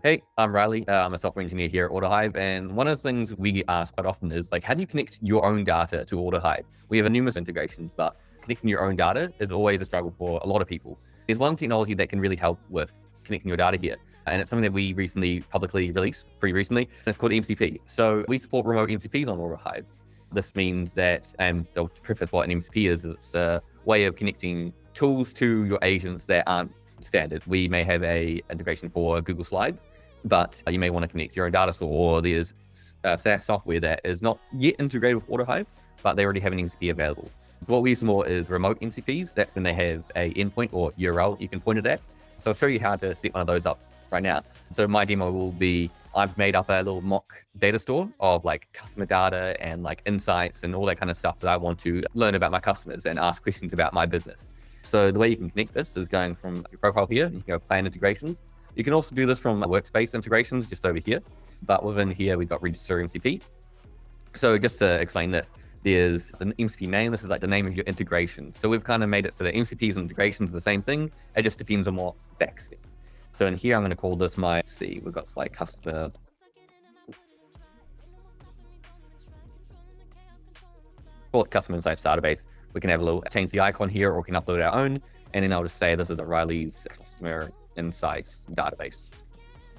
Hey, I'm Riley. I'm a software engineer here at Autohive, and one of the things we get asked quite often is like, how do you connect your own data to Autohive? We have numerous integrations, but connecting your own data is always a struggle for a lot of people. There's one technology that can really help with connecting your data here, and it's something that we recently publicly released, pretty recently, and it's called MCP. So we support remote MCPs on Autohive. This means that, and I'll preface what an MCP is, it's a way of connecting tools to your agents that aren't standard. We may have a integration for Google Slides, but you may want to connect your own data store, or there's SaaS software that is not yet integrated with Autohive, but they already have an MCP available. So what we use more is remote MCPs. That's when they have a endpoint or URL you can point it at. So I'll show you how to set one of those up right now. So my demo will be, I've made up a little mock data store of like customer data and like insights and all that kind of stuff that I want to learn about my customers and ask questions about my business. So the way you can connect this is going from your profile here, you can go plan integrations. You can also do this from workspace integrations just over here, but within here, we've got register MCP. So just to explain this, there's an MCP name. This is like the name of your integration. So we've kind of made it so that MCPs and integrations are the same thing. It just depends on what backs it. So in here, I'm going to call this my, see, we've got like customer. Call it customer insights database. We can have a little change the icon here, or we can upload our own. And then I'll just say this is a Reilly's customer insights database.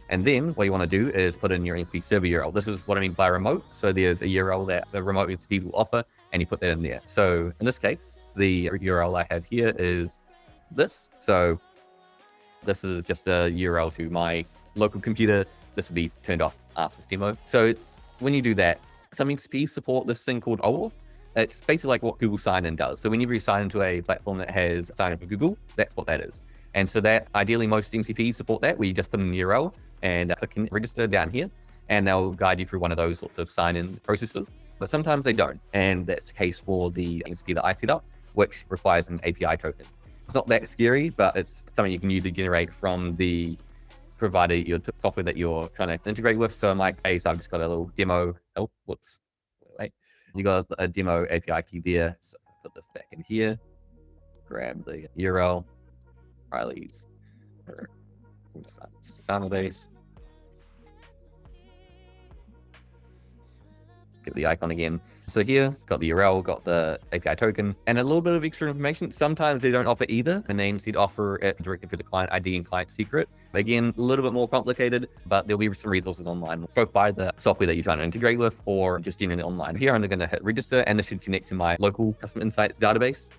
And then what you want to do is put in your MCP server URL. This is what I mean by remote. So there's a URL that the remote MCP will offer, and you put that in there. So in this case, the URL I have here is this. So this is just a URL to my local computer. This will be turned off after this demo. So when you do that, some MCPs support this thing called OAuth. It's basically like what Google Sign-In does. So whenever you sign into a platform that has sign-in for Google, that's what that is. And so that ideally most MCPs support that, where you just put in the URL and click and register down here, and they'll guide you through one of those sorts of sign-in processes. But sometimes they don't, and that's the case for the MCP that I set up, which requires an API token. It's not that scary, but it's something you can usually generate from the provider, your software that you're trying to integrate with. So in my case, I've just got a little demo. Oh, whoops. Wait. You got a demo API key there. So put this back in here, grab the URL, Reilly's database. Give the icon again. So here, got the URL, got the API token, and a little bit of extra information. Sometimes they don't offer either, and they instead offer it directly for the client ID and client secret. Again, a little bit more complicated, but there'll be some resources online, both by the software that you're trying to integrate with, or just generally online. Here, I'm going to hit register, and this should connect to my local customer insights database.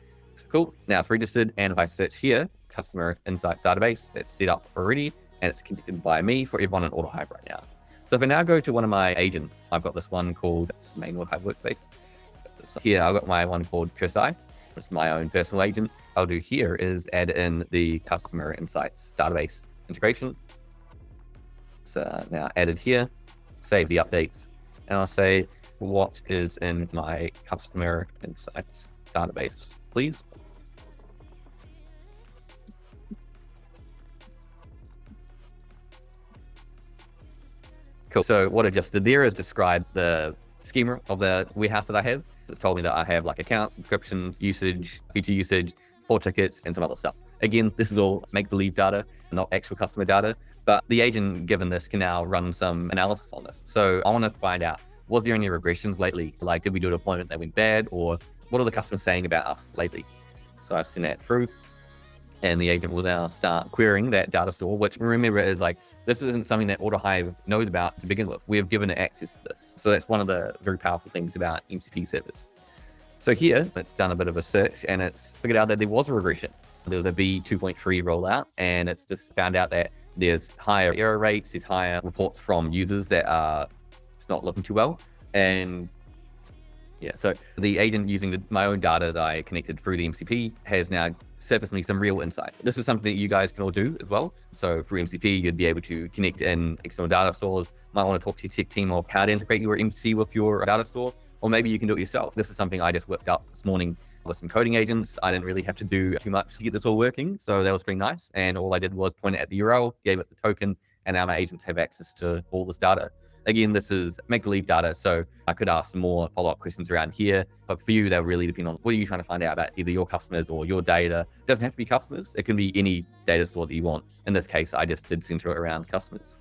Cool. Now it's registered, and if I search here, customer insights database, it's set up already, and it's connected by me for everyone in Autohive right now. So if I now go to one of my agents, I've got this one called main Autohive workspace. So here I've got my one called Kursai, which is my own personal agent. I'll do here is add in the customer insights database integration. So now added here, save the updates, and I'll say what is in my customer insights database, please. Cool. So what I just did there is describe the schema of the warehouse that I have. It told me that I have like accounts, subscriptions, usage, feature usage, support tickets, and some other stuff. Again, this is all make-believe data, not actual customer data. But the agent, given this, can now run some analysis on this. So I want to find out, was there any regressions lately? Like, did we do a deployment that went bad? Or what are the customers saying about us lately? So I've sent that through. And the agent will now start querying that data store, which remember is like, this isn't something that Autohive knows about to begin with. We have given it access to this. So that's one of the very powerful things about MCP servers. So here, it's done a bit of a search and it's figured out that there was a regression. There was a V2.3 rollout, and it's just found out that there's higher error rates, there's higher reports from users that are it's not looking too well. And yeah, so the agent using my own data that I connected through the MCP has now surfaced me some real insight. This is something that you guys can all do as well. So through MCP, you'd be able to connect in external data stores. Might want to talk to your tech team of how to integrate your MCP with your data store, or maybe you can do it yourself. This is something I just whipped up this morning with some coding agents. I didn't really have to do too much to get this all working, so that was pretty nice. And all I did was point it at the URL, gave it the token, and now my agents have access to all this data. Again, this is make-believe data, so I could ask some more follow-up questions around here. But for you, they'll really depend on what are you trying to find out about either your customers or your data. It doesn't have to be customers. It can be any data store that you want. In this case, I just did center it around customers.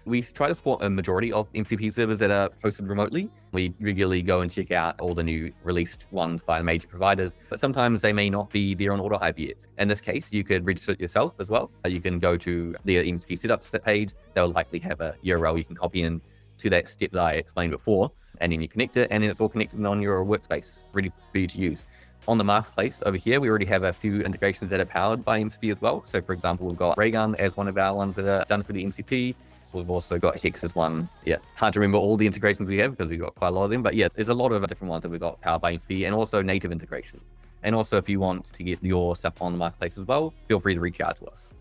We try to support a majority of MCP servers that are hosted remotely. We regularly go and check out all the new released ones by major providers, but sometimes they may not be there on Autohive yet. In this case, you could register it yourself as well. You can go to the MCP setups page. They'll likely have a URL you can copy in to that step that I explained before, and then you connect it, and then it's all connected on your workspace, ready for you to use. On the marketplace over here, we already have a few integrations that are powered by MCP as well. So for example, we've got Raygun as one of our ones that are done for the MCP. We've also got Hex as one. Yeah, hard to remember all the integrations we have because we've got quite a lot of them. But yeah, there's a lot of different ones that we've got powered by MCP, and also native integrations. And also if you want to get your stuff on the marketplace as well, feel free to reach out to us.